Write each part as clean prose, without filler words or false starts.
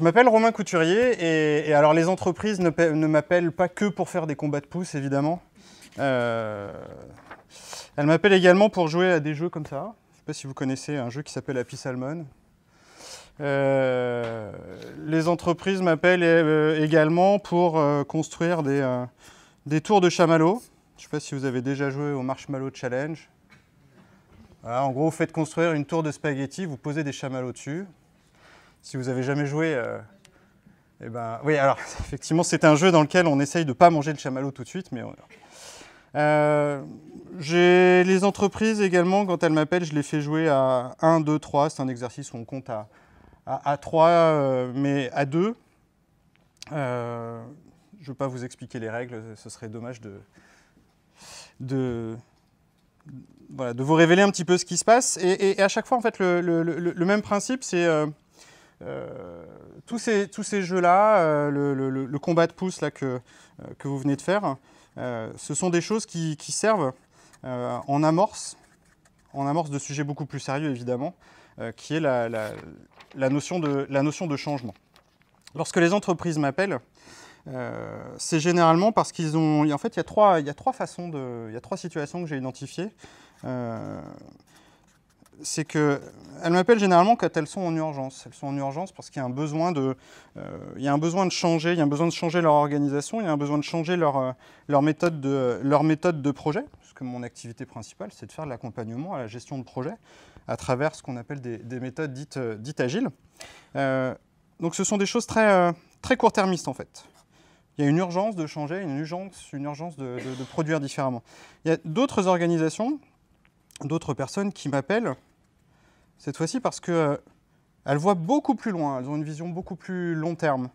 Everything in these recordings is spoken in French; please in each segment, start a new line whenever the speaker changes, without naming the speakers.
Je m'appelle Romain Couturier et alors les entreprises ne m'appellent pas que pour faire des combats de pouces, évidemment. Elles m'appellent également pour jouer à des jeux comme ça. Je ne sais pas si vous connaissez un jeu qui s'appelle Happy Salmon. Les entreprises m'appellent également pour construire des tours de chamallow. Je ne sais pas si vous avez déjà joué au Marshmallow Challenge. Voilà, en gros, vous faites construire une tour de spaghettis, vous posez des chamallows dessus. Si vous n'avez jamais joué, eh ben, oui, alors effectivement, c'est un jeu dans lequel on essaye de ne pas manger le chamallow tout de suite. Mais j'ai les entreprises également, quand elles m'appellent, je les fais jouer à 1, 2, 3. C'est un exercice où on compte à 3, mais à 2. Je ne vais pas vous expliquer les règles, ce serait dommage de vous révéler un petit peu ce qui se passe. Et à chaque fois, en fait, le même principe, c'est tous ces jeux-là, le combat de pouces là, que vous venez de faire, ce sont des choses qui servent en amorce de sujets beaucoup plus sérieux, évidemment, qui est la notion de changement. Lorsque les entreprises m'appellent, c'est généralement parce qu'ils ont... En fait, il y a trois situations que j'ai identifiées. C'est qu'elles m'appellent généralement quand elles sont en urgence. Elles sont en urgence parce qu'il y a un besoin de changer, il y a un besoin de changer leur organisation, il y a un besoin de changer leur méthode de projet, parce que mon activité principale, c'est de faire de l'accompagnement à la gestion de projet à travers ce qu'on appelle des méthodes dites agiles. Donc ce sont des choses très court-termistes, en fait. Il y a une urgence de changer, une urgence de produire différemment. Il y a d'autres organisations, d'autres personnes qui m'appellent, cette fois-ci parce qu'elles voient beaucoup plus loin, elles ont une vision beaucoup plus long terme.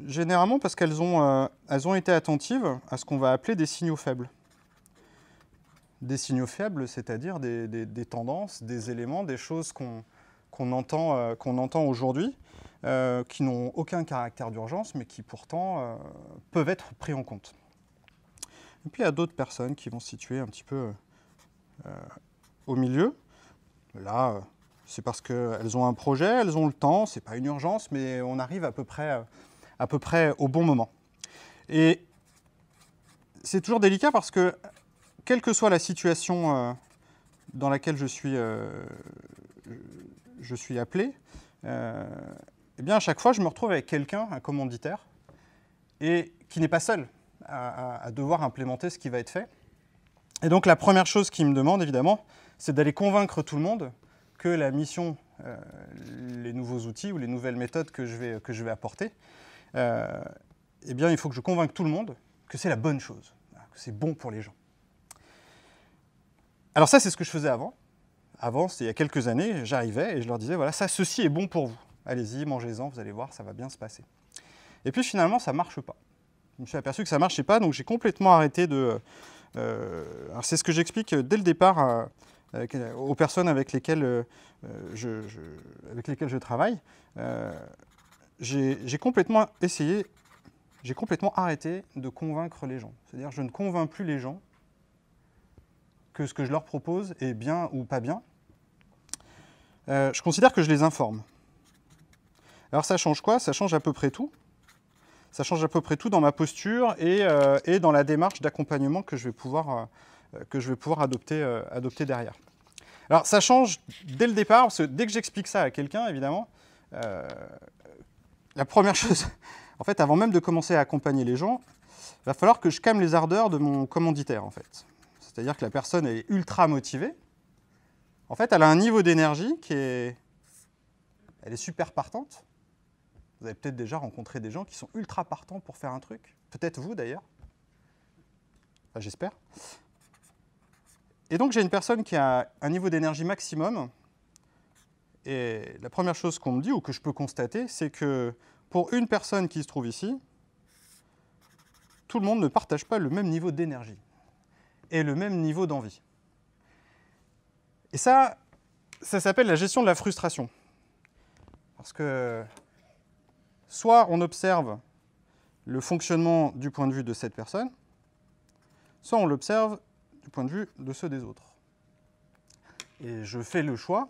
Généralement parce qu'elles ont été attentives à ce qu'on va appeler des signaux faibles. Des signaux faibles, c'est-à-dire des tendances, des éléments, des choses qu'on entend aujourd'hui, qui n'ont aucun caractère d'urgence, mais qui pourtant peuvent être pris en compte. Et puis il y a d'autres personnes qui vont se situer un petit peu au milieu. Là, c'est parce qu'elles ont un projet, elles ont le temps, c'est pas une urgence, mais on arrive à peu près au bon moment. Et c'est toujours délicat parce que, quelle que soit la situation dans laquelle je suis appelé, eh bien à chaque fois, je me retrouve avec quelqu'un, un commanditaire, et qui n'est pas seul à devoir implémenter ce qui va être fait. Et donc la première chose qu'il me demande, évidemment, c'est d'aller convaincre tout le monde que la mission, les nouveaux outils ou les nouvelles méthodes que je vais apporter, eh bien, il faut que je convainque tout le monde que c'est la bonne chose, que c'est bon pour les gens. Alors ça, c'est ce que je faisais avant. Avant, c'était il y a quelques années, j'arrivais et je leur disais, voilà, ça, ceci est bon pour vous. Allez-y, mangez-en, vous allez voir, ça va bien se passer. Et puis finalement, ça ne marche pas. Je me suis aperçu que ça ne marchait pas, donc j'ai complètement arrêté de... alors c'est ce que j'explique dès le départ aux personnes avec lesquelles je travaille. J'ai complètement arrêté de convaincre les gens. C'est-à-dire je ne convainc plus les gens que ce que je leur propose est bien ou pas bien. Je considère que je les informe. Alors ça change quoi? Ça change à peu près tout. Ça change à peu près tout dans ma posture et dans la démarche d'accompagnement que je vais pouvoir adopter derrière. Alors ça change dès le départ, parce que dès que j'explique ça à quelqu'un, évidemment, la première chose, en fait, avant même de commencer à accompagner les gens, il va falloir que je calme les ardeurs de mon commanditaire, en fait. C'est-à-dire que la personne est ultra motivée. En fait, elle a un niveau d'énergie elle est super partante. Vous avez peut-être déjà rencontré des gens qui sont ultra partants pour faire un truc. Peut-être vous, d'ailleurs. Enfin, j'espère. Et donc, j'ai une personne qui a un niveau d'énergie maximum. Et la première chose qu'on me dit, ou que je peux constater, c'est que pour une personne qui se trouve ici, tout le monde ne partage pas le même niveau d'énergie et le même niveau d'envie. Et ça s'appelle la gestion de la frustration. Parce que soit on observe le fonctionnement du point de vue de cette personne, soit on l'observe du point de vue de ceux des autres. Et je fais le choix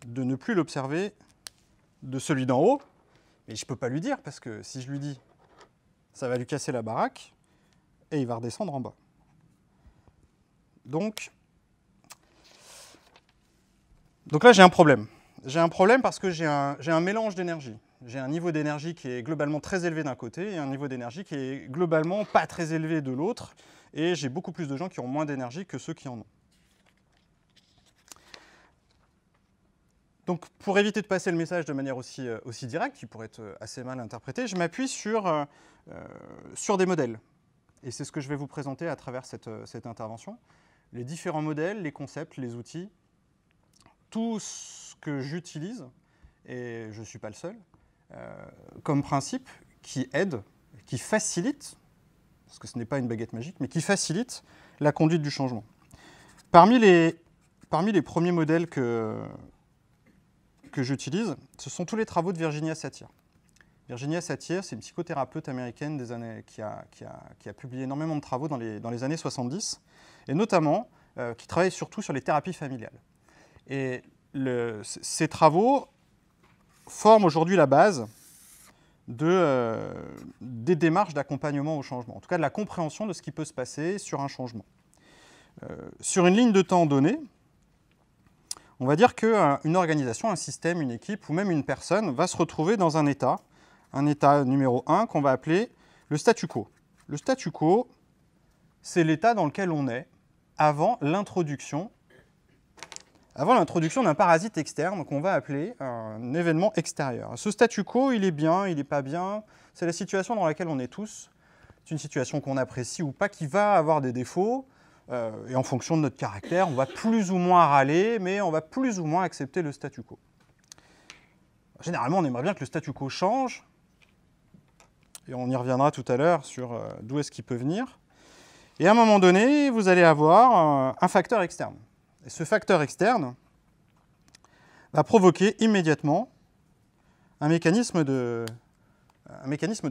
de ne plus l'observer de celui d'en haut, mais je ne peux pas lui dire, parce que si je lui dis, ça va lui casser la baraque, et il va redescendre en bas. Donc là, j'ai un problème. J'ai un problème parce que j'ai un mélange d'énergie. J'ai un niveau d'énergie qui est globalement très élevé d'un côté et un niveau d'énergie qui est globalement pas très élevé de l'autre. Et j'ai beaucoup plus de gens qui ont moins d'énergie que ceux qui en ont. Donc, pour éviter de passer le message de manière aussi directe, qui pourrait être assez mal interprété, je m'appuie sur des modèles. Et c'est ce que je vais vous présenter à travers cette intervention. Les différents modèles, les concepts, les outils, tout ce que j'utilise, et je ne suis pas le seul, comme principe qui aide, qui facilite, parce que ce n'est pas une baguette magique, mais qui facilite la conduite du changement. Parmi les premiers modèles que j'utilise, ce sont tous les travaux de Virginia Satir. Virginia Satir, c'est une psychothérapeute américaine qui a publié énormément de travaux dans les années 70, et notamment qui travaille surtout sur les thérapies familiales. Et ces travaux forment aujourd'hui la base des démarches d'accompagnement au changement, en tout cas de la compréhension de ce qui peut se passer sur un changement. Sur une ligne de temps donnée, on va dire qu'une organisation, un système, une équipe ou même une personne va se retrouver dans un état numéro 1 qu'on va appeler le statu quo. Le statu quo, c'est l'état dans lequel on est avant l'introduction d'un parasite externe qu'on va appeler un événement extérieur. Ce statu quo, il est bien, il n'est pas bien, c'est la situation dans laquelle on est tous. C'est une situation qu'on apprécie ou pas, qui va avoir des défauts, et en fonction de notre caractère, on va plus ou moins râler, mais on va plus ou moins accepter le statu quo. Généralement, on aimerait bien que le statu quo change, et on y reviendra tout à l'heure sur d'où est-ce qu'il peut venir. Et à un moment donné, vous allez avoir un facteur externe. Et ce facteur externe va provoquer immédiatement un mécanisme de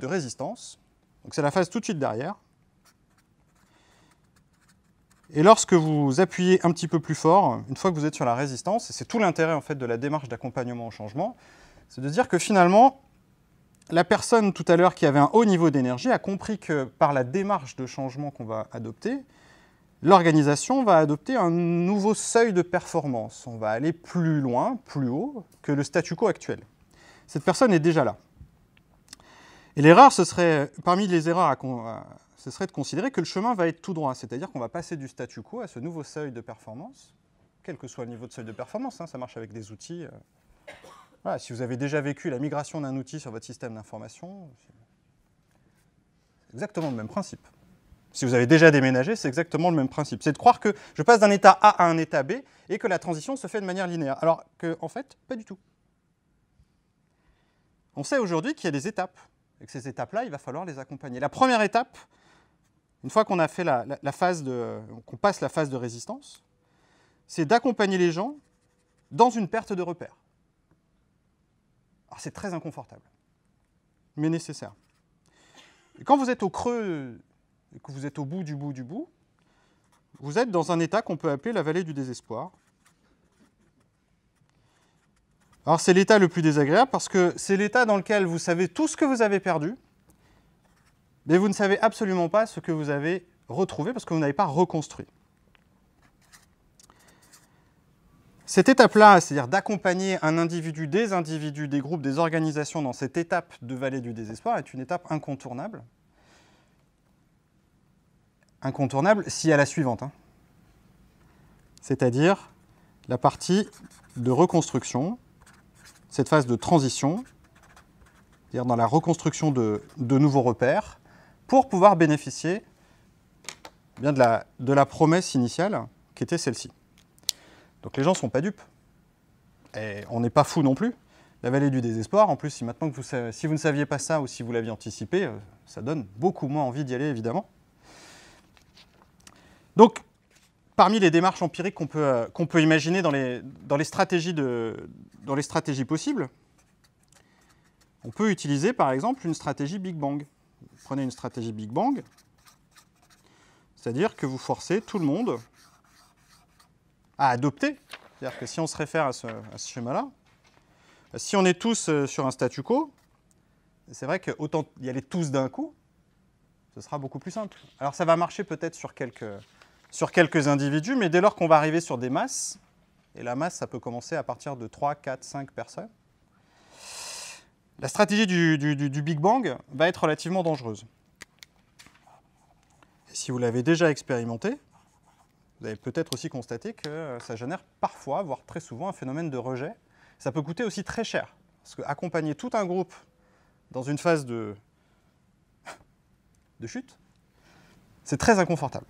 résistance. Donc c'est la phase tout de suite derrière. Et lorsque vous appuyez un petit peu plus fort, une fois que vous êtes sur la résistance, et c'est tout l'intérêt en fait de la démarche d'accompagnement au changement, c'est de dire que finalement, la personne tout à l'heure qui avait un haut niveau d'énergie a compris que par la démarche de changement qu'on va adopter, l'organisation va adopter un nouveau seuil de performance. On va aller plus loin, plus haut que le statu quo actuel. Cette personne est déjà là. Et l'erreur, parmi les erreurs, ce serait de considérer que le chemin va être tout droit, c'est-à-dire qu'on va passer du statu quo à ce nouveau seuil de performance, quel que soit le niveau de seuil de performance, ça marche avec des outils. Voilà, si vous avez déjà vécu la migration d'un outil sur votre système d'information, c'est exactement le même principe. Si vous avez déjà déménagé, c'est exactement le même principe. C'est de croire que je passe d'un état A à un état B et que la transition se fait de manière linéaire. Alors qu'en fait, pas du tout. On sait aujourd'hui qu'il y a des étapes, et que ces étapes-là, il va falloir les accompagner. La première étape, une fois qu'on a fait qu'on passe la phase de résistance, c'est d'accompagner les gens dans une perte de repère. Alors c'est très inconfortable, mais nécessaire. Et quand vous êtes au creux et que vous êtes au bout du bout du bout, vous êtes dans un état qu'on peut appeler la vallée du désespoir. Alors c'est l'état le plus désagréable parce que c'est l'état dans lequel vous savez tout ce que vous avez perdu, mais vous ne savez absolument pas ce que vous avez retrouvé parce que vous n'avez pas reconstruit. Cette étape-là, c'est-à-dire d'accompagner un individu, des groupes, des organisations dans cette étape de vallée du désespoir, est une étape incontournable. Incontournable s'il y a la suivante, c'est-à-dire la partie de reconstruction, cette phase de transition, c'est-à-dire dans la reconstruction de nouveaux repères, pour pouvoir bénéficier bien de la promesse initiale qui était celle-ci. Donc les gens ne sont pas dupes, et on n'est pas fous non plus. La vallée du désespoir, en plus, si vous ne saviez pas ça ou si vous l'aviez anticipé, ça donne beaucoup moins envie d'y aller, évidemment. Donc, parmi les démarches empiriques qu'on peut imaginer dans les stratégies possibles, on peut utiliser par exemple une stratégie Big Bang. Vous prenez une stratégie Big Bang, c'est-à-dire que vous forcez tout le monde à adopter. C'est-à-dire que si on se réfère à ce schéma-là, Si on est tous sur un statu quo, c'est vrai que autant y aller tous d'un coup, ce sera beaucoup plus simple. Alors ça va marcher peut-être sur quelques individus, mais dès lors qu'on va arriver sur des masses, et la masse, ça peut commencer à partir de 3, 4, 5 personnes, la stratégie du Big Bang va être relativement dangereuse. Et si vous l'avez déjà expérimenté, vous avez peut-être aussi constaté que ça génère parfois, voire très souvent, un phénomène de rejet. Ça peut coûter aussi très cher. Parce qu'accompagner tout un groupe dans une phase de chute, c'est très inconfortable.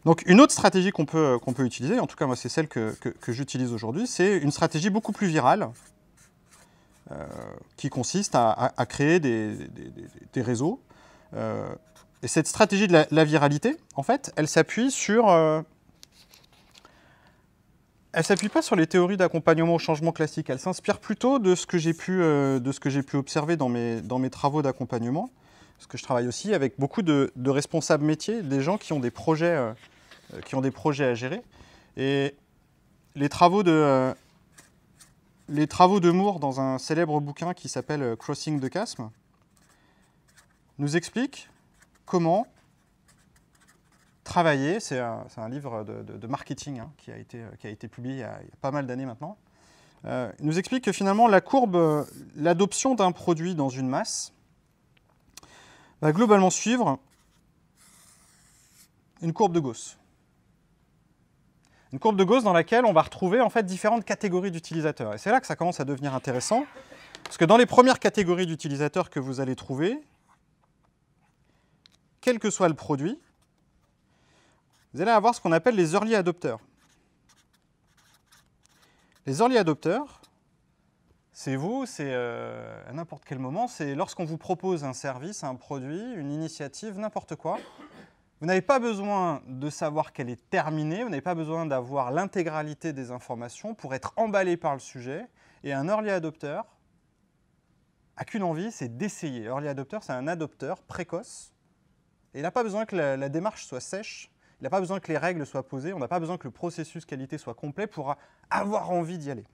Donc une autre stratégie qu'on peut utiliser, en tout cas moi c'est celle que j'utilise aujourd'hui, c'est une stratégie beaucoup plus virale qui consiste à créer des réseaux. Et cette stratégie de la viralité, en fait, elle s'appuie sur... elle s'appuie pas sur les théories d'accompagnement au changement classique. Elle s'inspire plutôt de ce que j'ai pu observer dans mes travaux d'accompagnement. Parce que je travaille aussi avec beaucoup de responsables métiers, des gens qui ont des projets à gérer. Et les travaux de Moore dans un célèbre bouquin qui s'appelle Crossing the Chasm nous expliquent comment travailler, c'est un livre de marketing qui a été publié il y a pas mal d'années maintenant, nous explique que finalement l'adoption d'un produit dans une masse va globalement suivre une courbe de Gauss. Une courbe de Gauss dans laquelle on va retrouver en fait différentes catégories d'utilisateurs. Et c'est là que ça commence à devenir intéressant, parce que dans les premières catégories d'utilisateurs que vous allez trouver, quel que soit le produit, vous allez avoir ce qu'on appelle les early adopters. Les early adopters, c'est vous, c'est à n'importe quel moment, c'est lorsqu'on vous propose un service, un produit, une initiative, n'importe quoi. Vous n'avez pas besoin de savoir qu'elle est terminée, vous n'avez pas besoin d'avoir l'intégralité des informations pour être emballé par le sujet. Et un early adopter n'a qu'une envie, c'est d'essayer. Early adopter, c'est un adopteur précoce. Et il n'a pas besoin que la démarche soit sèche, il n'a pas besoin que les règles soient posées, on n'a pas besoin que le processus qualité soit complet pour avoir envie d'y aller.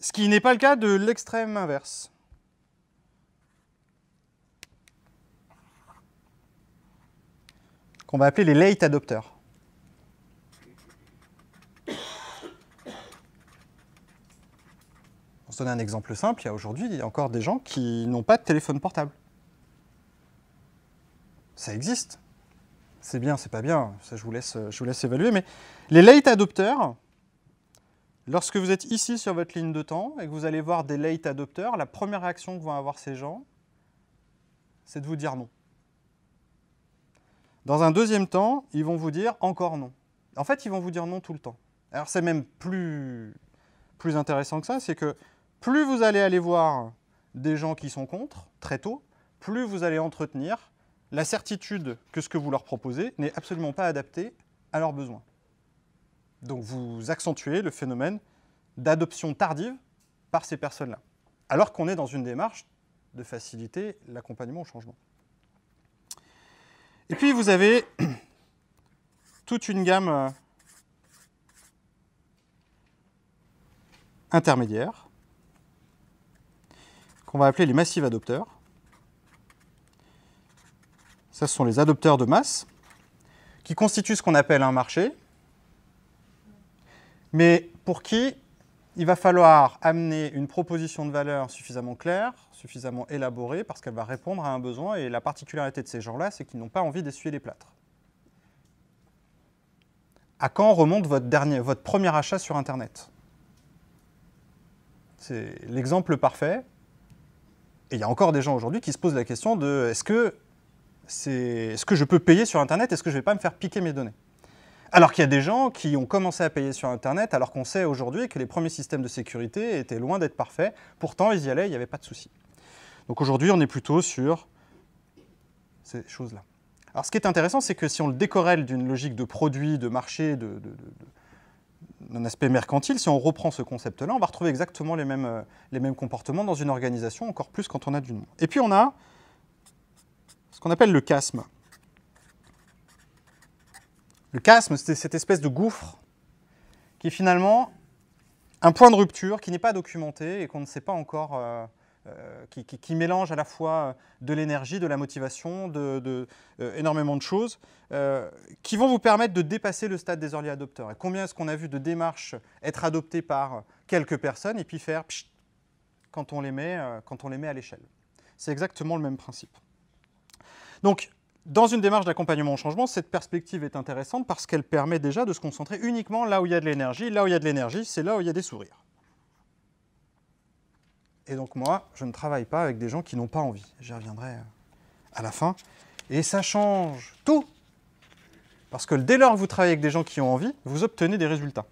Ce qui n'est pas le cas de l'extrême inverse. Qu'on va appeler les late adopters. Pour se donner un exemple simple, aujourd'hui, il y a encore des gens qui n'ont pas de téléphone portable. Ça existe. C'est bien, c'est pas bien, ça je vous laisse évaluer, mais les late adopters, lorsque vous êtes ici sur votre ligne de temps et que vous allez voir des late adopters, la première réaction que vont avoir ces gens, c'est de vous dire non. Dans un deuxième temps, ils vont vous dire encore non. En fait, ils vont vous dire non tout le temps. Alors c'est même plus intéressant que ça, c'est que plus vous allez aller voir des gens qui sont contre, très tôt, plus vous allez entretenir la certitude que ce que vous leur proposez n'est absolument pas adapté à leurs besoins. Donc vous accentuez le phénomène d'adoption tardive par ces personnes-là, alors qu'on est dans une démarche de faciliter l'accompagnement au changement. Et puis vous avez toute une gamme intermédiaire qu'on va appeler les massive adopteurs. Ça, ce sont les adopteurs de masse qui constituent ce qu'on appelle un marché, mais pour qui il va falloir amener une proposition de valeur suffisamment claire, suffisamment élaborée, parce qu'elle va répondre à un besoin. Et la particularité de ces gens-là, c'est qu'ils n'ont pas envie d'essuyer les plâtres. À quand remonte votre premier achat sur Internet? C'est l'exemple parfait. Et il y a encore des gens aujourd'hui qui se posent la question de est-ce que je peux payer sur Internet? Est-ce que je ne vais pas me faire piquer mes données? Alors qu'il y a des gens qui ont commencé à payer sur Internet, alors qu'on sait aujourd'hui que les premiers systèmes de sécurité étaient loin d'être parfaits. Pourtant, ils y allaient, il n'y avait pas de souci. Donc aujourd'hui, on est plutôt sur ces choses-là. Alors ce qui est intéressant, c'est que si on le décorrèle d'une logique de produit, de marché, d'un aspect mercantile, si on reprend ce concept-là, on va retrouver exactement les mêmes comportements dans une organisation, encore plus quand on a du nombre. Et puis on a ce qu'on appelle le chasme. Le chasme, c'est cette espèce de gouffre qui finalement un point de rupture qui n'est pas documenté et qu'on ne sait pas encore, qui mélange à la fois de l'énergie, de la motivation, énormément de choses, qui vont vous permettre de dépasser le stade des early adopters. Et combien est-ce qu'on a vu de démarches être adoptées par quelques personnes et puis faire pchit quand on les met à l'échelle. C'est exactement le même principe. Donc, dans une démarche d'accompagnement au changement, cette perspective est intéressante parce qu'elle permet déjà de se concentrer uniquement là où il y a de l'énergie. Là où il y a de l'énergie, c'est là où il y a des sourires. Et donc moi, je ne travaille pas avec des gens qui n'ont pas envie. J'y reviendrai à la fin. Et ça change tout. Parce que dès lors que vous travaillez avec des gens qui ont envie, vous obtenez des résultats.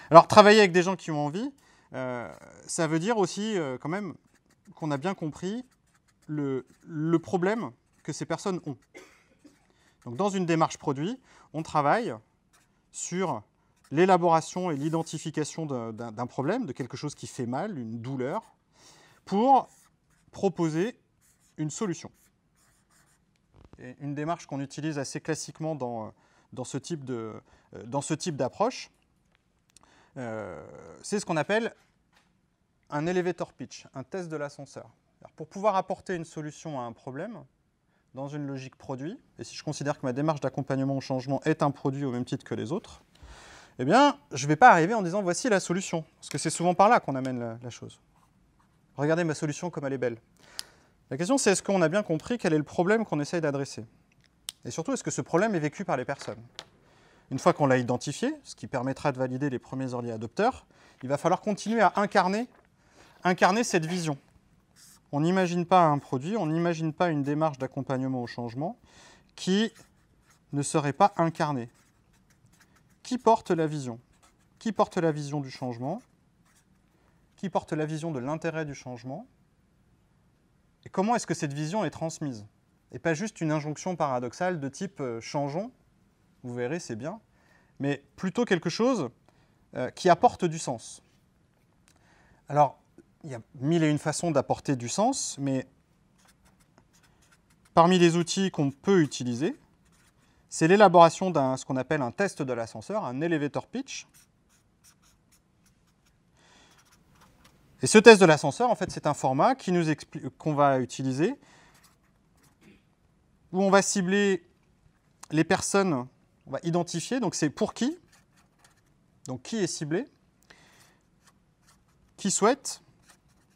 Alors, travailler avec des gens qui ont envie, ça veut dire aussi quand même qu'on a bien compris le problème que ces personnes ont. Donc, dans une démarche produit, on travaille sur l'élaboration et l'identification d'un problème, de quelque chose qui fait mal, une douleur, pour proposer une solution. Et une démarche qu'on utilise assez classiquement dans ce type d'approche, c'est ce qu'on appelle un elevator pitch, un test de l'ascenseur. Pour pouvoir apporter une solution à un problème, dans une logique produit, et si je considère que ma démarche d'accompagnement au changement est un produit au même titre que les autres, eh bien, je ne vais pas arriver en disant « voici la solution », parce que c'est souvent par là qu'on amène la chose. Regardez ma solution comme elle est belle. La question, c'est est-ce qu'on a bien compris quel est le problème qu'on essaye d'adresser? Et surtout, est-ce que ce problème est vécu par les personnes? Une fois qu'on l'a identifié, ce qui permettra de valider les premiers early adopters, il va falloir continuer à incarner cette vision. On n'imagine pas un produit, on n'imagine pas une démarche d'accompagnement au changement qui ne serait pas incarnée. Qui porte la vision? Qui porte la vision du changement? Qui porte la vision de l'intérêt du changement? Et comment est-ce que cette vision est transmise? Et pas juste une injonction paradoxale de type « changeons », vous verrez, c'est bien, mais plutôt quelque chose qui apporte du sens. Alors, il y a 1001 façons d'apporter du sens, mais parmi les outils qu'on peut utiliser, c'est l'élaboration d'un ce qu'on appelle un test de l'ascenseur, un elevator pitch. Et ce test de l'ascenseur, en fait, c'est un format qu'on va utiliser, où on va cibler les personnes, on va identifier, donc c'est pour qui, donc qui est ciblé, qui souhaite.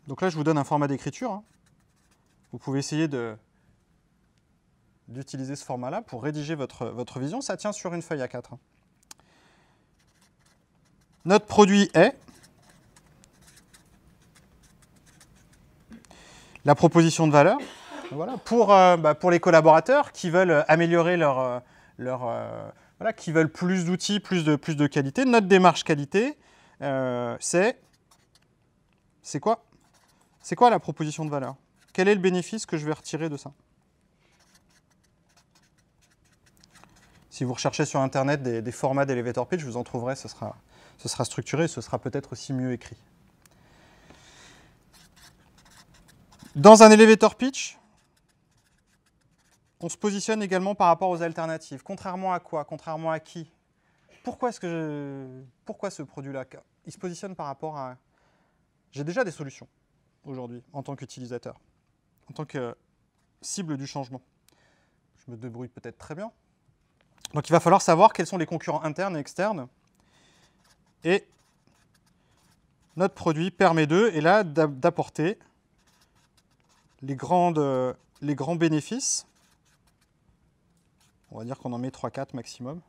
Donc là, je vous donne un format d'écriture. Hein. Vous pouvez essayer d'utiliser ce format-là pour rédiger votre vision. Ça tient sur une feuille A4. Hein. Notre produit est la proposition de valeur. Voilà, pour les collaborateurs qui veulent améliorer qui veulent plus d'outils, plus de qualité. Notre démarche qualité, c'est quoi? C'est quoi la proposition de valeur? Quel est le bénéfice que je vais retirer de ça? Si vous recherchez sur Internet des formats d'elevator pitch, vous en trouverez, ce sera structuré, ce sera peut-être aussi mieux écrit. Dans un elevator pitch, on se positionne également par rapport aux alternatives. Contrairement à quoi? Contrairement à qui? Pourquoi ce produit-là? Il se positionne par rapport à... J'ai déjà des solutions aujourd'hui en tant qu'utilisateur, en tant que cible du changement. Je me débrouille peut-être très bien. Donc il va falloir savoir quels sont les concurrents internes et externes. Et notre produit permet d'apporter les grands bénéfices. On va dire qu'on en met 3-4 maximum.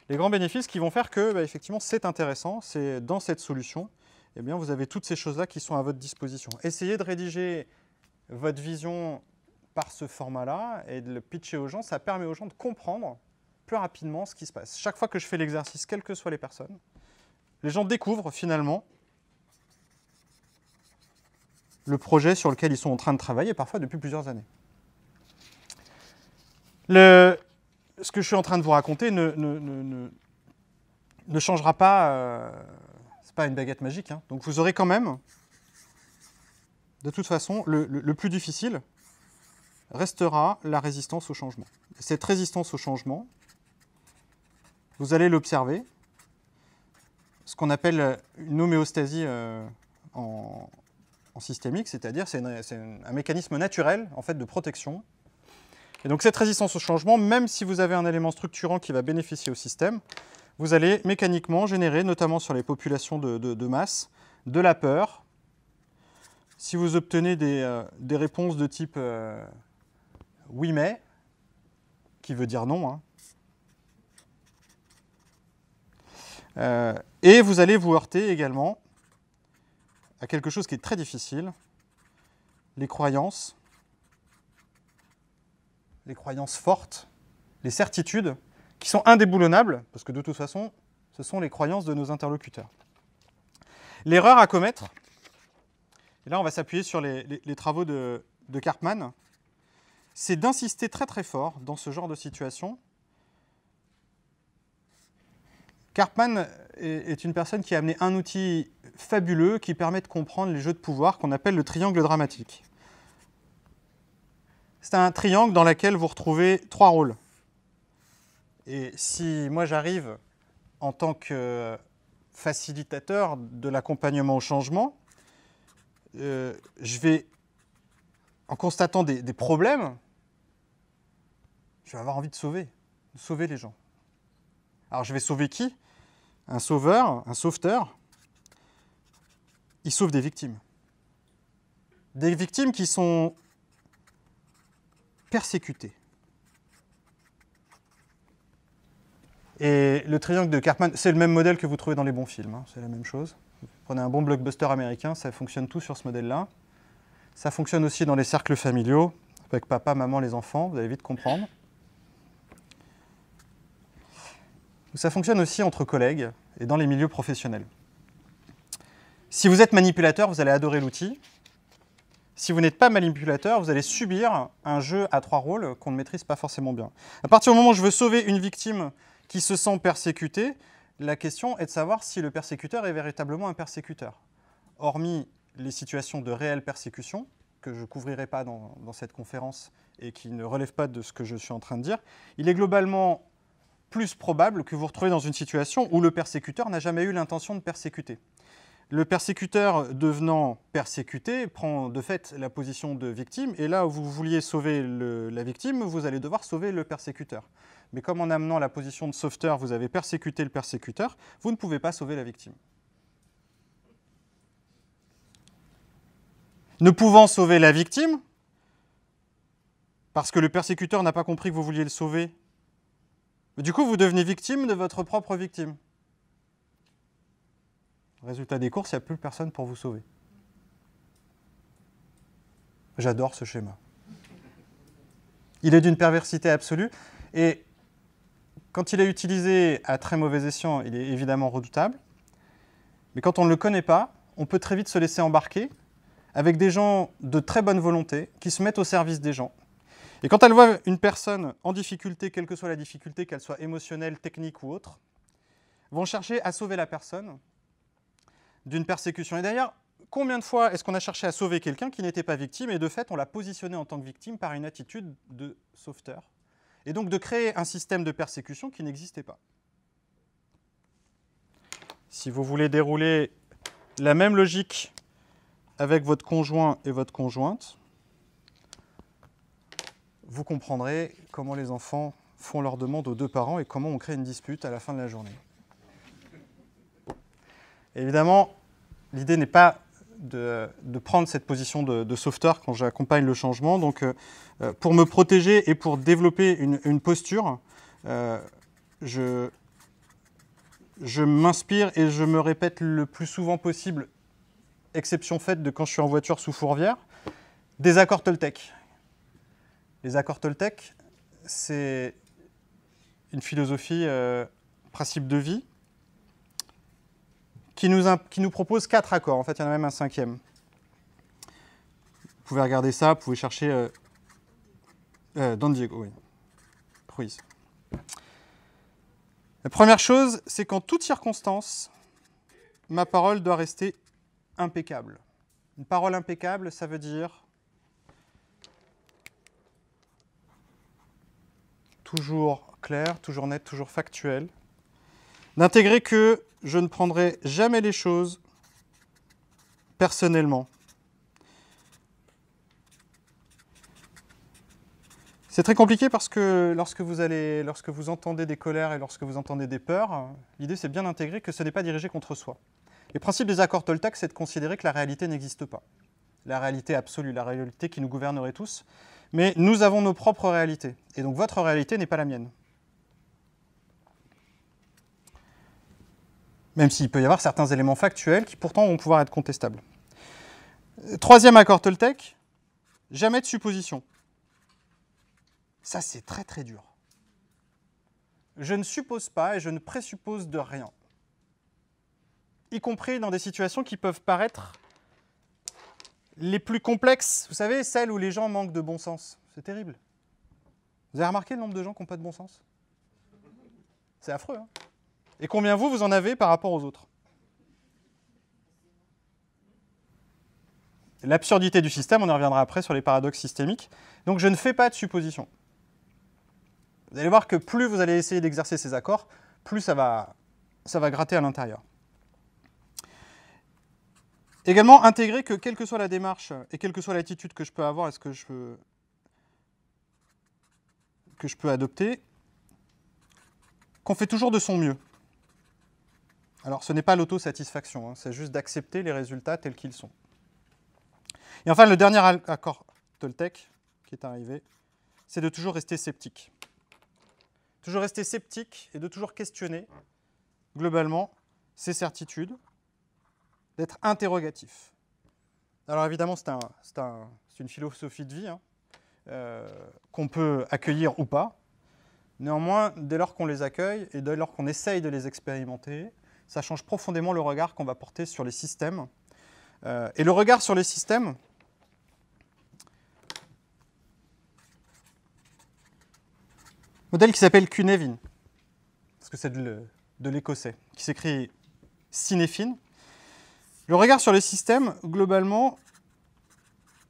Les grands bénéfices qui vont faire que, effectivement, c'est intéressant. C'est dans cette solution, eh bien, vous avez toutes ces choses-là qui sont à votre disposition. Essayez de rédiger votre vision par ce format-là et de le pitcher aux gens. Ça permet aux gens de comprendre plus rapidement ce qui se passe. Chaque fois que je fais l'exercice, quelles que soient les personnes, les gens découvrent finalement le projet sur lequel ils sont en train de travailler, parfois depuis plusieurs années. Ce que je suis en train de vous raconter ne changera pas, c'est pas une baguette magique, hein. Donc vous aurez quand même, de toute façon, le plus difficile restera la résistance au changement. Cette résistance au changement, vous allez l'observer, ce qu'on appelle une homéostasie en systémique, c'est-à-dire c'est un mécanisme naturel en fait, de protection. Et donc cette résistance au changement, même si vous avez un élément structurant qui va bénéficier au système, vous allez mécaniquement générer, notamment sur les populations de masse, de la peur. Si vous obtenez des réponses de type oui mais, qui veut dire non, hein, et vous allez vous heurter également à quelque chose qui est très difficile, les croyances fortes, les certitudes, qui sont indéboulonnables, parce que de toute façon, ce sont les croyances de nos interlocuteurs. L'erreur à commettre, et là on va s'appuyer sur les travaux de Karpman, c'est d'insister très très fort dans ce genre de situation. Karpman est une personne qui a amené un outil fabuleux qui permet de comprendre les jeux de pouvoir qu'on appelle le triangle dramatique. C'est un triangle dans lequel vous retrouvez 3 rôles. Et si moi j'arrive en tant que facilitateur de l'accompagnement au changement, je vais, en constatant des problèmes, je vais avoir envie de sauver les gens. Alors je vais sauver qui? Un sauveur, un sauveteur, il sauve des victimes. Des victimes qui sont persécutées. Et le triangle de Karpman, c'est le même modèle que vous trouvez dans les bons films, hein, c'est la même chose. Vous prenez un bon blockbuster américain, ça fonctionne tout sur ce modèle-là. Ça fonctionne aussi dans les cercles familiaux, avec papa, maman, les enfants, vous allez vite comprendre. Ça fonctionne aussi entre collègues et dans les milieux professionnels. Si vous êtes manipulateur, vous allez adorer l'outil. Si vous n'êtes pas manipulateur, vous allez subir un jeu à 3 rôles qu'on ne maîtrise pas forcément bien. À partir du moment où je veux sauver une victime qui se sent persécutée, la question est de savoir si le persécuteur est véritablement un persécuteur. Hormis les situations de réelle persécution, que je ne couvrirai pas dans cette conférence et qui ne relèvent pas de ce que je suis en train de dire, il est globalement plus probable que vous retrouviez dans une situation où le persécuteur n'a jamais eu l'intention de persécuter. Le persécuteur devenant persécuté prend de fait la position de victime, et là où vous vouliez sauver la victime, vous allez devoir sauver le persécuteur. Mais comme en amenant la position de sauveteur, vous avez persécuté le persécuteur, vous ne pouvez pas sauver la victime. Ne pouvant sauver la victime, parce que le persécuteur n'a pas compris que vous vouliez le sauver, du coup vous devenez victime de votre propre victime. Résultat des courses, il n'y a plus personne pour vous sauver. J'adore ce schéma. Il est d'une perversité absolue, et quand il est utilisé à très mauvais escient, il est évidemment redoutable, mais quand on ne le connaît pas, on peut très vite se laisser embarquer avec des gens de très bonne volonté qui se mettent au service des gens. Et quand elles voient une personne en difficulté, quelle que soit la difficulté, qu'elle soit émotionnelle, technique ou autre, vont chercher à sauver la personne d'une persécution. Et d'ailleurs, combien de fois est-ce qu'on a cherché à sauver quelqu'un qui n'était pas victime, et de fait, on l'a positionné en tant que victime par une attitude de sauveteur, et donc de créer un système de persécution qui n'existait pas. Si vous voulez dérouler la même logique avec votre conjoint et votre conjointe, vous comprendrez comment les enfants font leur demande aux 2 parents et comment on crée une dispute à la fin de la journée. Évidemment, l'idée n'est pas de prendre cette position de sauveteur quand j'accompagne le changement. Donc, pour me protéger et pour développer une posture, je m'inspire et je me répète le plus souvent possible, exception faite de quand je suis en voiture sous fourvière, des accords Toltec. Les accords Toltec, c'est une philosophie, principe de vie, qui nous propose 4 accords. En fait, il y en a même un 5e. Vous pouvez regarder ça, vous pouvez chercher Don Diego, oui. Ruiz. La première chose, c'est qu'en toute circonstance, ma parole doit rester impeccable. Une parole impeccable, ça veut dire toujours clair, toujours net, toujours factuel. D'intégrer que je ne prendrai jamais les choses personnellement. C'est très compliqué parce que lorsque vous entendez des colères et lorsque vous entendez des peurs, l'idée c'est bien d'intégrer que ce n'est pas dirigé contre soi. Le principe des accords Toltec, c'est de considérer que la réalité n'existe pas. La réalité absolue, la réalité qui nous gouvernerait tous. Mais nous avons nos propres réalités. Et donc votre réalité n'est pas la mienne. Même s'il peut y avoir certains éléments factuels qui pourtant vont pouvoir être contestables. Troisième accord Toltec, jamais de supposition. Ça, c'est très très dur. Je ne suppose pas et je ne présuppose de rien. Y compris dans des situations qui peuvent paraître les plus complexes. Vous savez, celles où les gens manquent de bon sens. C'est terrible. Vous avez remarqué le nombre de gens qui n'ont pas de bon sens? C'est affreux, hein? Et combien vous en avez par rapport aux autres? L'absurdité du système, on y reviendra après sur les paradoxes systémiques. Donc je ne fais pas de supposition. Vous allez voir que plus vous allez essayer d'exercer ces accords, plus ça va gratter à l'intérieur. Également, intégrer que quelle que soit la démarche et quelle que soit l'attitude que je peux avoir et ce que je peux adopter, qu'on fait toujours de son mieux. Alors, ce n'est pas l'autosatisfaction, hein, c'est juste d'accepter les résultats tels qu'ils sont. Et enfin, le dernier accord Toltec qui est arrivé, c'est de toujours rester sceptique. Toujours rester sceptique et de toujours questionner, globalement, ses certitudes, d'être interrogatif. Alors évidemment, c'est une philosophie de vie hein, qu'on peut accueillir ou pas. Néanmoins, dès lors qu'on les accueille et dès lors qu'on essaye de les expérimenter, ça change profondément le regard qu'on va porter sur les systèmes. Et le regard sur les systèmes, modèle qui s'appelle Cynefin, parce que c'est de l'écossais, qui s'écrit Cynefin. Le regard sur les systèmes, globalement,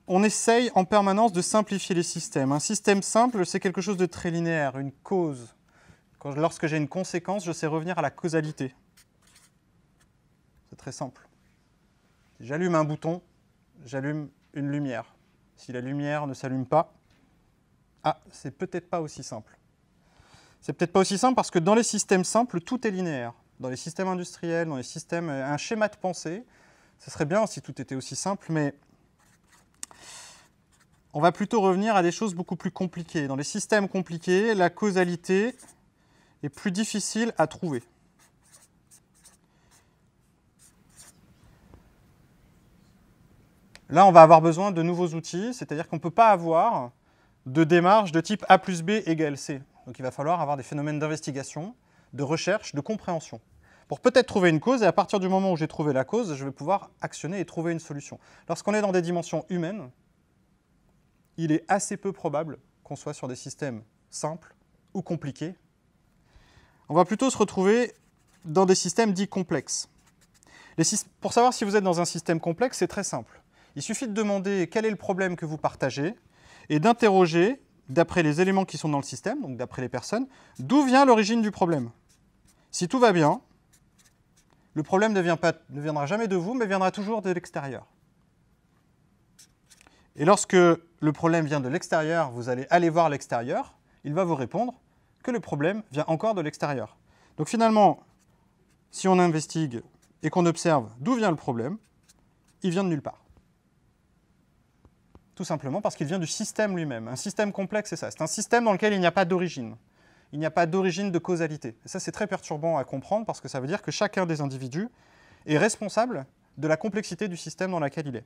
on essaye en permanence de simplifier les systèmes. Un système simple, c'est quelque chose de très linéaire, une cause. Lorsque j'ai une conséquence, je sais revenir à la causalité. C'est très simple. Si j'allume un bouton, j'allume une lumière. Si la lumière ne s'allume pas, c'est peut-être pas aussi simple. C'est peut-être pas aussi simple parce que dans les systèmes simples, tout est linéaire. Dans les systèmes industriels, dans les systèmes, un schéma de pensée, ce serait bien si tout était aussi simple, mais on va plutôt revenir à des choses beaucoup plus compliquées. Dans les systèmes compliqués, la causalité est plus difficile à trouver. Là, on va avoir besoin de nouveaux outils, c'est-à-dire qu'on ne peut pas avoir de démarche de type A plus B égale C. Donc il va falloir avoir des phénomènes d'investigation, de recherche, de compréhension, pour peut-être trouver une cause, et à partir du moment où j'ai trouvé la cause, je vais pouvoir actionner et trouver une solution. Lorsqu'on est dans des dimensions humaines, il est assez peu probable qu'on soit sur des systèmes simples ou compliqués. On va plutôt se retrouver dans des systèmes dits complexes. Pour savoir si vous êtes dans un système complexe, c'est très simple. Il suffit de demander quel est le problème que vous partagez et d'interroger, d'après les éléments qui sont dans le système, donc d'après les personnes, d'où vient l'origine du problème. Si tout va bien, le problème ne viendra jamais de vous, mais viendra toujours de l'extérieur. Et lorsque le problème vient de l'extérieur, vous allez aller voir l'extérieur, il va vous répondre que le problème vient encore de l'extérieur. Donc finalement, si on investigue et qu'on observe d'où vient le problème, il vient de nulle part. Tout simplement parce qu'il vient du système lui-même. Un système complexe, c'est ça. C'est un système dans lequel il n'y a pas d'origine. Il n'y a pas d'origine de causalité. Et ça, c'est très perturbant à comprendre parce que ça veut dire que chacun des individus est responsable de la complexité du système dans lequel il est.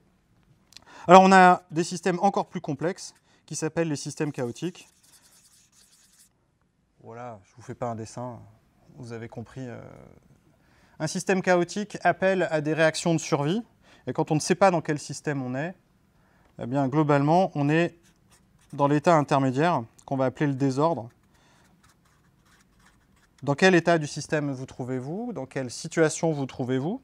Alors, on a des systèmes encore plus complexes qui s'appellent les systèmes chaotiques. Voilà, je ne vous fais pas un dessin, vous avez compris. Un système chaotique appelle à des réactions de survie. Et quand on ne sait pas dans quel système on est, eh bien, globalement, on est dans l'état intermédiaire qu'on va appeler le désordre. Dans quel état du système vous trouvez-vous? Dans quelle situation vous trouvez-vous?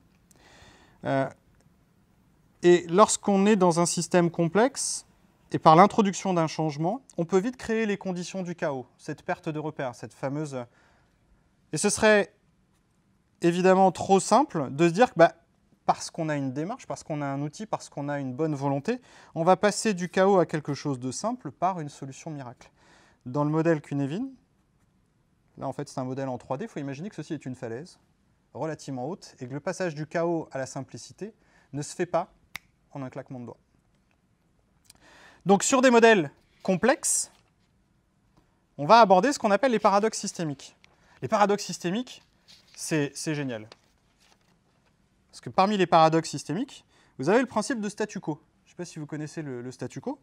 Et lorsqu'on est dans un système complexe, et par l'introduction d'un changement, on peut vite créer les conditions du chaos, cette perte de repère, cette fameuse... Et ce serait évidemment trop simple de se dire que parce qu'on a une démarche, parce qu'on a un outil, parce qu'on a une bonne volonté, on va passer du chaos à quelque chose de simple par une solution miracle. Dans le modèle Cunevin, là en fait c'est un modèle en 3D, il faut imaginer que ceci est une falaise relativement haute et que le passage du chaos à la simplicité ne se fait pas en un claquement de doigts. Donc sur des modèles complexes, on va aborder ce qu'on appelle les paradoxes systémiques. Les paradoxes systémiques, c'est génial. Parce que parmi les paradoxes systémiques, vous avez le principe de statu quo. Je ne sais pas si vous connaissez le statu quo.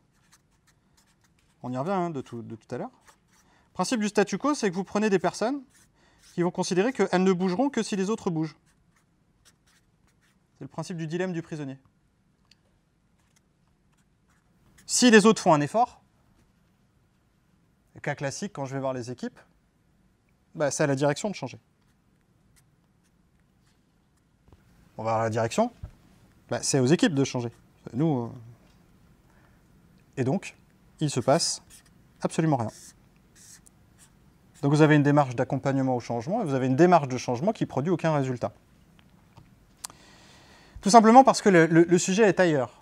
On y revient de tout à l'heure. Le principe du statu quo, c'est que vous prenez des personnes qui vont considérer qu'elles ne bougeront que si les autres bougent. C'est le principe du dilemme du prisonnier. Si les autres font un effort, cas classique, quand je vais voir les équipes, c'est à la direction de changer. On va voir la direction, c'est aux équipes de changer. Nous, Et donc, il se passe absolument rien. Donc vous avez une démarche d'accompagnement au changement et vous avez une démarche de changement qui ne produit aucun résultat. Tout simplement parce que le sujet est ailleurs.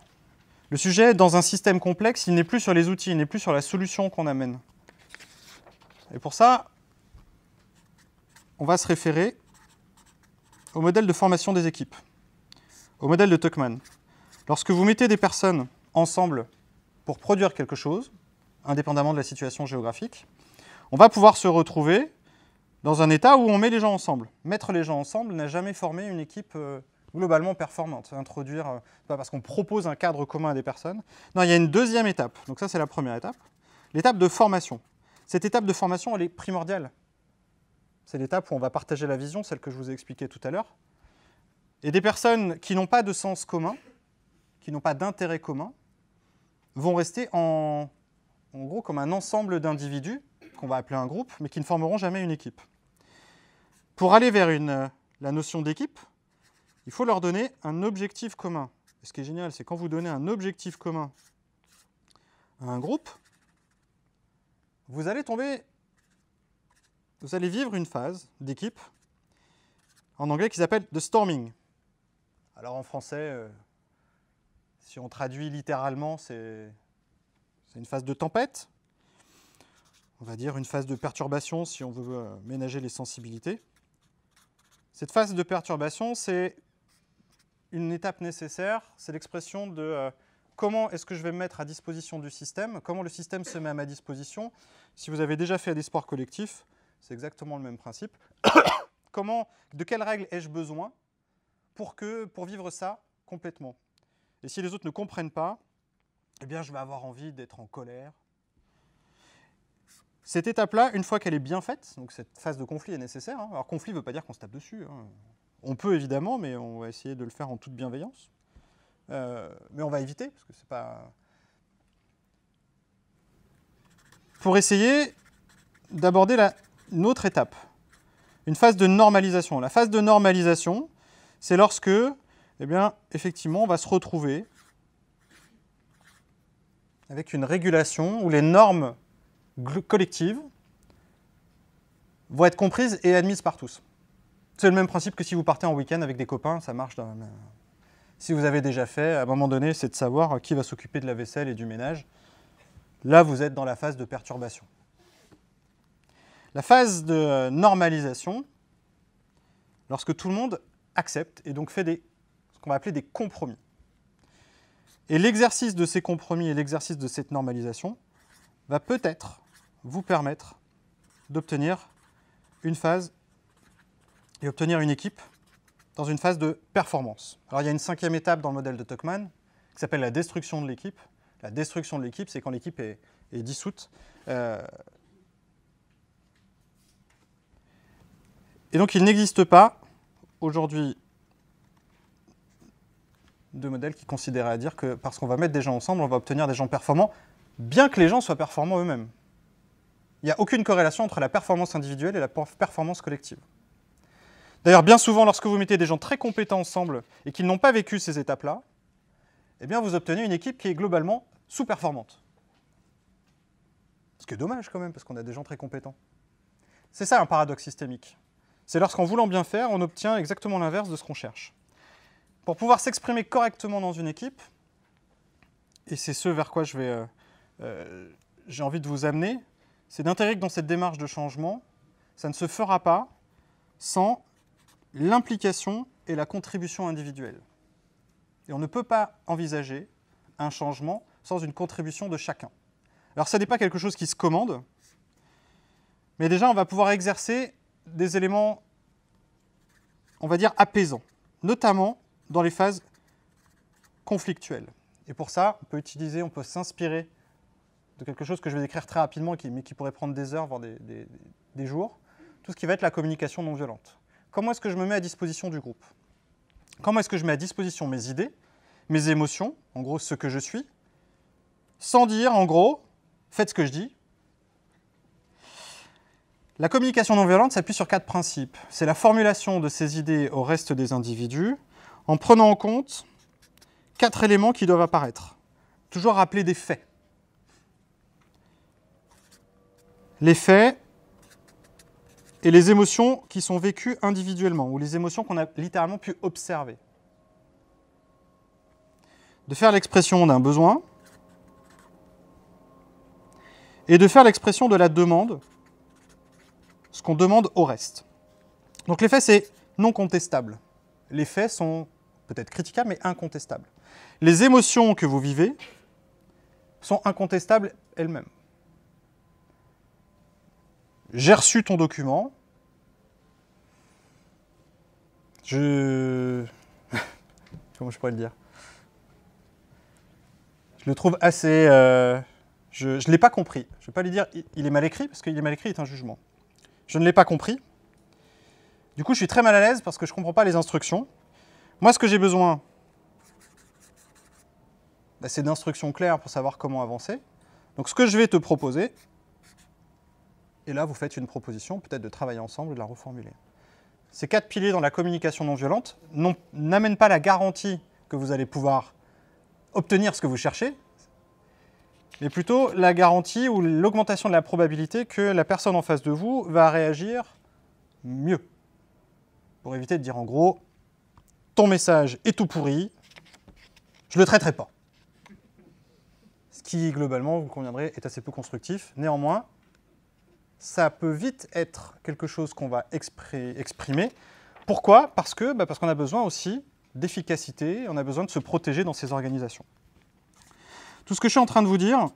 Le sujet, dans un système complexe, il n'est plus sur les outils, il n'est plus sur la solution qu'on amène. Et pour ça, on va se référer au modèle de formation des équipes, au modèle de Tuckman. Lorsque vous mettez des personnes ensemble pour produire quelque chose, indépendamment de la situation géographique, on va pouvoir se retrouver dans un état où on met les gens ensemble. Mettre les gens ensemble n'a jamais formé une équipe globalement performante. Introduire, pas parce qu'on propose un cadre commun à des personnes. Non, il y a une deuxième étape. Donc ça, c'est la première étape. L'étape de formation. Cette étape de formation, elle est primordiale. C'est l'étape où on va partager la vision, celle que je vous ai expliquée tout à l'heure. Et des personnes qui n'ont pas de sens commun, qui n'ont pas d'intérêt commun, vont rester en gros comme un ensemble d'individus, qu'on va appeler un groupe, mais qui ne formeront jamais une équipe. Pour aller vers la notion d'équipe, il faut leur donner un objectif commun. Et ce qui est génial, c'est quand vous donnez un objectif commun à un groupe, vous allez vivre une phase d'équipe, en anglais, qu'ils appellent « the storming ». Alors en français, si on traduit littéralement, c'est une phase de tempête. On va dire une phase de perturbation si on veut ménager les sensibilités. Cette phase de perturbation, c'est une étape nécessaire, c'est l'expression de comment est-ce que je vais me mettre à disposition du système, comment le système se met à ma disposition. Si vous avez déjà fait des sports collectifs, c'est exactement le même principe. De quelles règles ai-je besoin pour vivre ça complètement? Et si les autres ne comprennent pas, eh bien, je vais avoir envie d'être en colère. Cette étape-là, une fois qu'elle est bien faite, donc cette phase de conflit est nécessaire. Alors, conflit ne veut pas dire qu'on se tape dessus. On peut évidemment, mais on va essayer de le faire en toute bienveillance. Mais on va éviter, parce que c'est pas... Pour essayer d'aborder une autre étape, une phase de normalisation. La phase de normalisation, c'est lorsque, effectivement, on va se retrouver avec une régulation où les normes collectives vont être comprises et admises par tous. C'est le même principe que si vous partez en week-end avec des copains, ça marche. Si vous avez déjà fait, à un moment donné, c'est de savoir qui va s'occuper de la vaisselle et du ménage. Là, vous êtes dans la phase de perturbation. La phase de normalisation, lorsque tout le monde accepte et donc fait ce qu'on va appeler des compromis. Et l'exercice de ces compromis et l'exercice de cette normalisation va peut-être vous permettre d'obtenir une phase et obtenir une équipe dans une phase de performance. Alors il y a une cinquième étape dans le modèle de Tuckman qui s'appelle la destruction de l'équipe. La destruction de l'équipe, c'est quand l'équipe est dissoute. Et donc il n'existe pas aujourd'hui de modèle qui considérait à dire que parce qu'on va mettre des gens ensemble, on va obtenir des gens performants, bien que les gens soient performants eux-mêmes. Il n'y a aucune corrélation entre la performance individuelle et la performance collective. D'ailleurs, bien souvent, lorsque vous mettez des gens très compétents ensemble et qu'ils n'ont pas vécu ces étapes-là, eh bien, vous obtenez une équipe qui est globalement sous-performante. Ce qui est dommage quand même, parce qu'on a des gens très compétents. C'est ça un paradoxe systémique. C'est lorsqu'en voulant bien faire, on obtient exactement l'inverse de ce qu'on cherche. Pour pouvoir s'exprimer correctement dans une équipe, et c'est ce vers quoi j'ai envie de vous amener, c'est d'intégrer que dans cette démarche de changement, ça ne se fera pas sans l'implication et la contribution individuelle. Et on ne peut pas envisager un changement sans une contribution de chacun. Alors ça n'est pas quelque chose qui se commande, mais déjà on va pouvoir exercer des éléments, on va dire, apaisants, notamment dans les phases conflictuelles. Et pour ça, on peut s'inspirer de quelque chose que je vais décrire très rapidement, mais qui pourrait prendre des heures, voire des jours, tout ce qui va être la communication non violente. Comment est-ce que je me mets à disposition du groupe? Comment est-ce que je mets à disposition mes idées, mes émotions, en gros ce que je suis, sans dire, en gros, faites ce que je dis. La communication non violente s'appuie sur 4 principes. C'est la formulation de ces idées au reste des individus, en prenant en compte 4 éléments qui doivent apparaître. Toujours rappeler des faits. Les faits et les émotions qui sont vécues individuellement, ou les émotions qu'on a littéralement pu observer. De faire l'expression d'un besoin et de faire l'expression de la demande, ce qu'on demande au reste. Donc les faits, c'est non contestable. Les faits sont peut-être critiquables, mais incontestables. Les émotions que vous vivez sont incontestables elles-mêmes. J'ai reçu ton document. Comment je pourrais le dire? Je le trouve assez... je ne l'ai pas compris. Je ne vais pas lui dire il est mal écrit, parce qu'il est mal écrit est un jugement. Je ne l'ai pas compris. Du coup, je suis très mal à l'aise parce que je ne comprends pas les instructions. Moi, ce que j'ai besoin, c'est d'instructions claires pour savoir comment avancer. Donc, ce que je vais te proposer, et là, vous faites une proposition, peut-être de travailler ensemble et de la reformuler. Ces 4 piliers dans la communication non violente n'amènent pas la garantie que vous allez pouvoir obtenir ce que vous cherchez, mais plutôt la garantie ou l'augmentation de la probabilité que la personne en face de vous va réagir mieux. Pour éviter de dire en gros, ton message est tout pourri, je ne le traiterai pas. Ce qui, globalement, vous conviendrez, est assez peu constructif. Néanmoins, ça peut vite être quelque chose qu'on va exprimer. Pourquoi? Parce qu'on a besoin aussi d'efficacité, on a besoin de se protéger dans ces organisations. Tout ce que je suis en train de vous dire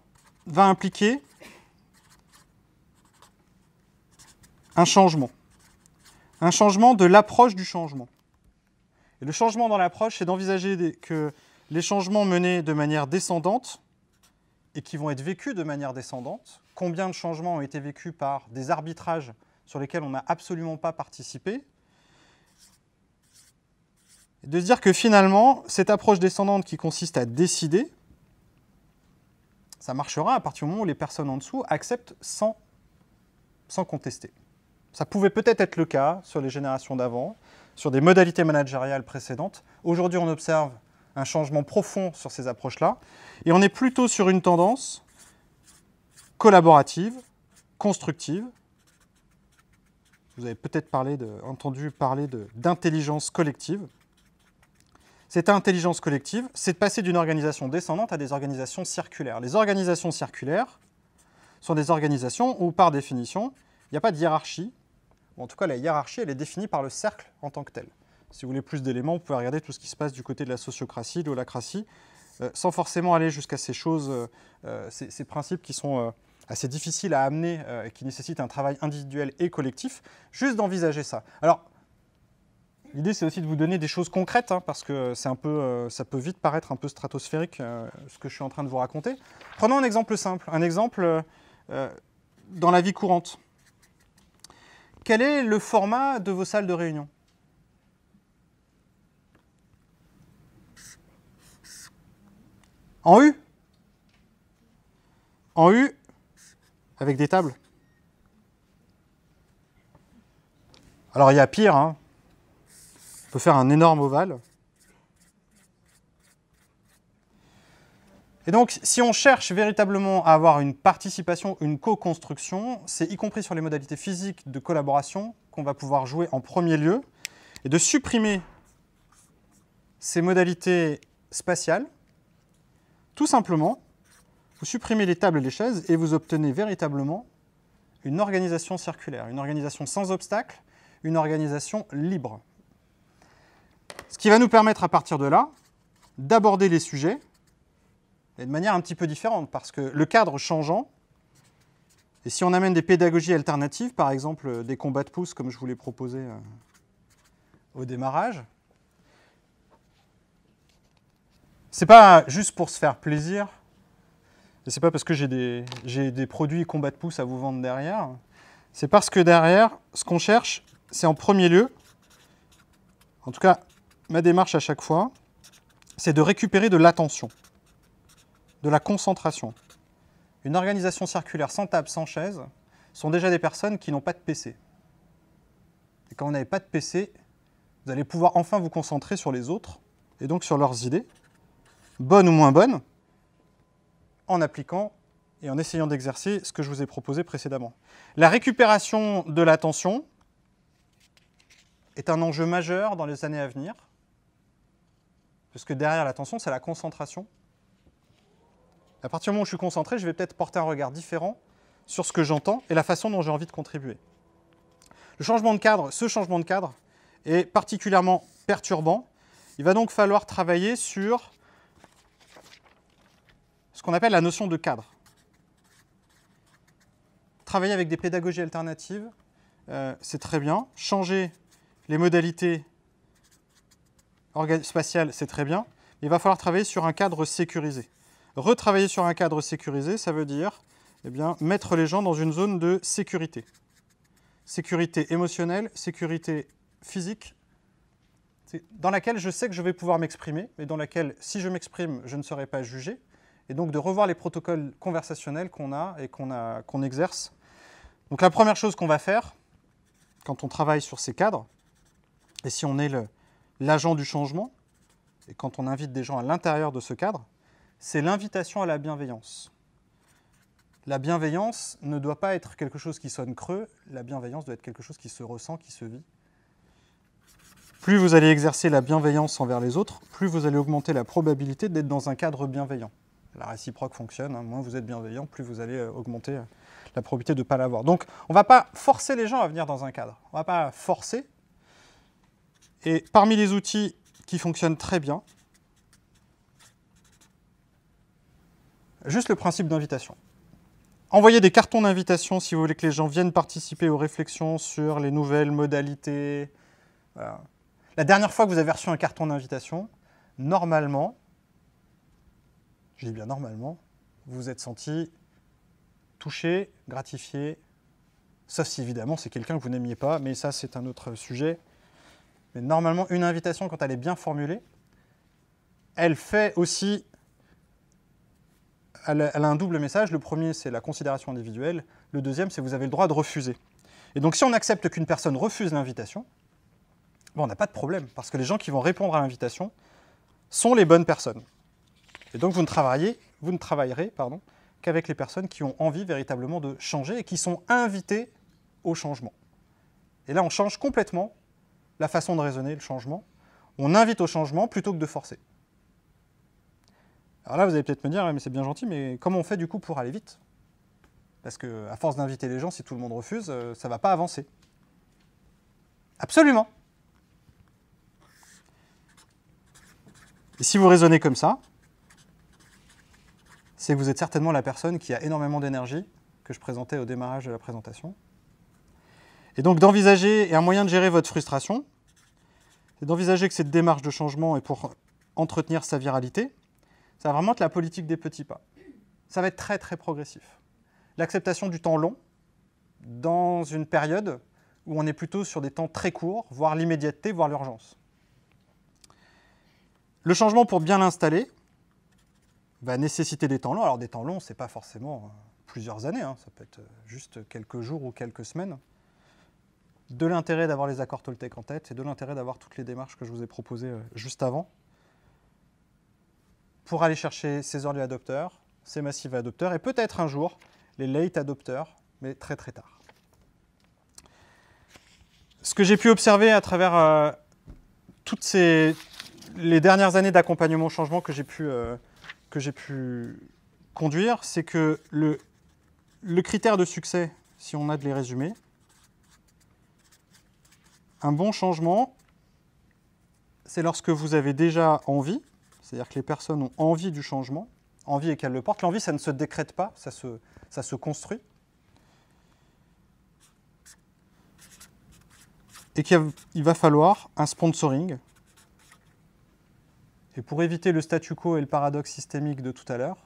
va impliquer un changement de l'approche du changement. Et le changement dans l'approche, c'est d'envisager que les changements menés de manière descendante et qui vont être vécus de manière descendante, combien de changements ont été vécus par des arbitrages sur lesquels on n'a absolument pas participé, et de se dire que finalement, cette approche descendante qui consiste à décider, ça marchera à partir du moment où les personnes en dessous acceptent sans contester. Ça pouvait peut-être être le cas sur les générations d'avant, sur des modalités managériales précédentes. Aujourd'hui, on observe un changement profond sur ces approches-là, et on est plutôt sur une tendance collaborative, constructive. Vous avez peut-être entendu parler d'intelligence collective. Cette intelligence collective, c'est de passer d'une organisation descendante à des organisations circulaires. Les organisations circulaires sont des organisations où, par définition, il n'y a pas de hiérarchie. En tout cas, la hiérarchie, elle est définie par le cercle en tant que tel. Si vous voulez plus d'éléments, vous pouvez regarder tout ce qui se passe du côté de la sociocratie, de l'holacratie, sans forcément aller jusqu'à ces choses, ces principes qui sont assez difficiles à amener et qui nécessitent un travail individuel et collectif, juste d'envisager ça. Alors, l'idée, c'est aussi de vous donner des choses concrètes, parce que ça peut vite paraître un peu stratosphérique, ce que je suis en train de vous raconter. Prenons un exemple simple, un exemple dans la vie courante. Quel est le format de vos salles de réunion? En U? En U, avec des tables. Alors, il y a pire, on peut faire un énorme ovale. Et donc, si on cherche véritablement à avoir une participation, une co-construction, c'est y compris sur les modalités physiques de collaboration qu'on va pouvoir jouer en premier lieu est de supprimer ces modalités spatiales. Tout simplement, vous supprimez les tables et les chaises et vous obtenez véritablement une organisation circulaire, une organisation sans obstacle, une organisation libre. Ce qui va nous permettre à partir de là d'aborder les sujets et de manière un petit peu différente, parce que le cadre changeant, et si on amène des pédagogies alternatives, par exemple des combats de pouces comme je vous l'ai proposé au démarrage, c'est pas juste pour se faire plaisir, et c'est pas parce que j'ai des produits combat de pouces à vous vendre derrière, c'est parce que derrière, ce qu'on cherche, c'est en premier lieu, en tout cas ma démarche à chaque fois, c'est de récupérer de l'attention, de la concentration. Une organisation circulaire sans table, sans chaise, sont déjà des personnes qui n'ont pas de PC. Et quand vous n'avez pas de PC, vous allez pouvoir enfin vous concentrer sur les autres, et donc sur leurs idées, bonnes ou moins bonnes, en appliquant et en essayant d'exercer ce que je vous ai proposé précédemment. La récupération de l'attention est un enjeu majeur dans les années à venir, parce que derrière l'attention, c'est la concentration. À partir du moment où je suis concentré, je vais peut-être porter un regard différent sur ce que j'entends et la façon dont j'ai envie de contribuer. Le changement de cadre, ce changement de cadre est particulièrement perturbant. Il va donc falloir travailler sur ce qu'on appelle la notion de cadre. Travailler avec des pédagogies alternatives, c'est très bien. Changer les modalités spatiales, c'est très bien. Il va falloir travailler sur un cadre sécurisé. Retravailler sur un cadre sécurisé, ça veut dire mettre les gens dans une zone de sécurité. Sécurité émotionnelle, sécurité physique, dans laquelle je sais que je vais pouvoir m'exprimer, mais dans laquelle, si je m'exprime, je ne serai pas jugé. Et donc de revoir les protocoles conversationnels qu'on a et qu'on exerce. Donc la première chose qu'on va faire, quand on travaille sur ces cadres, et si on est l'agent du changement, et quand on invite des gens à l'intérieur de ce cadre, c'est l'invitation à la bienveillance. La bienveillance ne doit pas être quelque chose qui sonne creux, la bienveillance doit être quelque chose qui se ressent, qui se vit. Plus vous allez exercer la bienveillance envers les autres, plus vous allez augmenter la probabilité d'être dans un cadre bienveillant. La réciproque fonctionne, moins vous êtes bienveillant, plus vous allez augmenter la probabilité de ne pas l'avoir. Donc on ne va pas forcer les gens à venir dans un cadre, on ne va pas forcer. Et parmi les outils qui fonctionnent très bien, juste le principe d'invitation. Envoyez des cartons d'invitation si vous voulez que les gens viennent participer aux réflexions sur les nouvelles modalités. Voilà. La dernière fois que vous avez reçu un carton d'invitation, normalement, je dis bien normalement, vous vous êtes senti touché, gratifié, sauf si évidemment c'est quelqu'un que vous n'aimiez pas, mais ça c'est un autre sujet. Mais normalement, une invitation, quand elle est bien formulée, elle fait aussi, elle a un double message. Le premier, c'est la considération individuelle. Le deuxième, c'est que vous avez le droit de refuser. Et donc si on accepte qu'une personne refuse l'invitation, bon, on n'a pas de problème, parce que les gens qui vont répondre à l'invitation sont les bonnes personnes. Et donc vous ne travaillerez qu'avec les personnes qui ont envie véritablement de changer et qui sont invitées au changement. Et là, on change complètement la façon de raisonner le changement. On invite au changement plutôt que de forcer. Alors là, vous allez peut-être me dire, mais c'est bien gentil, mais comment on fait du coup pour aller vite? Parce qu'à force d'inviter les gens, si tout le monde refuse, ça ne va pas avancer. Absolument. Et si vous raisonnez comme ça, c'est que vous êtes certainement la personne qui a énormément d'énergie, que je présentais au démarrage de la présentation. Et donc d'envisager, et un moyen de gérer votre frustration, c'est d'envisager que cette démarche de changement est pour entretenir sa viralité. Ça va vraiment être la politique des petits pas. Ça va être très très progressif. L'acceptation du temps long, dans une période où on est plutôt sur des temps très courts, voire l'immédiateté, voire l'urgence. Le changement, pour bien l'installer, va nécessiter des temps longs. Alors des temps longs, ce n'est pas forcément plusieurs années, ça peut être juste quelques jours ou quelques semaines. De l'intérêt d'avoir les accords Toltec en tête et de l'intérêt d'avoir toutes les démarches que je vous ai proposées juste avant pour aller chercher ces early adopteurs, ces massive adopteurs et peut-être un jour les late adopteurs, mais très très tard. Ce que j'ai pu observer à travers toutes les dernières années d'accompagnement au changement que j'ai pu conduire, c'est que le critère de succès, si on a de les résumer, un bon changement, c'est lorsque vous avez déjà envie, c'est-à-dire que les personnes ont envie du changement, envie et qu'elles le portent. L'envie, ça ne se décrète pas, ça se construit. Et qu'il va falloir un sponsoring. Et pour éviter le statu quo et le paradoxe systémique de tout à l'heure,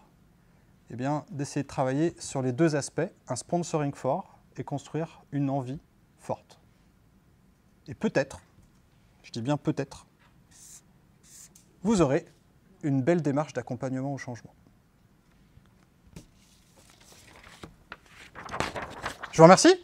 eh bien, d'essayer de travailler sur les deux aspects, un sponsoring fort et construire une envie forte. Et peut-être, je dis bien peut-être, vous aurez une belle démarche d'accompagnement au changement. Je vous remercie.